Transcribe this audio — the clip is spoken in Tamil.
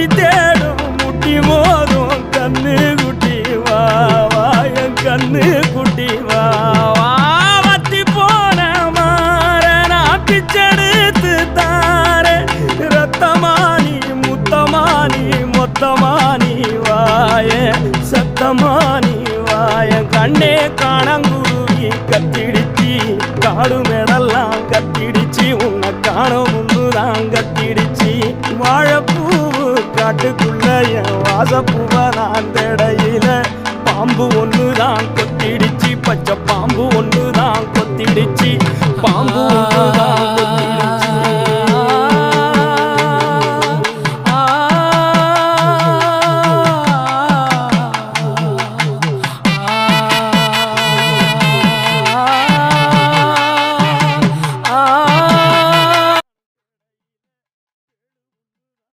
முத்தி தேடும் முட்டி மோதும் கண்ணு குட்டி வா வா என் கண்ணு குட்டி வா வா வத்தி போன மாற நான் பிச்செடுத்து தார ரத்தமானி முத்தமானி மொத்தமானி வாய சத்தமானி வாய கண்ணே காணங்குருவி கத்திடுச்சி காடு மேடெல்லாம் கத்திடுச்சி உன்னை காண முன்னுதான் கத்திடுச்சி வாழைப்பூவு காட்டுக்குள்ள என் வாசப்பூவை நான் தேடையில பாம்பு ஒண்ணுதான் கொத்திடுச்சி பச்சை பாம்பு ஒண்ணுதான் கொத்திடுச்சி பாம்பு ஒண்ணுதான் கொத்திடுச்சி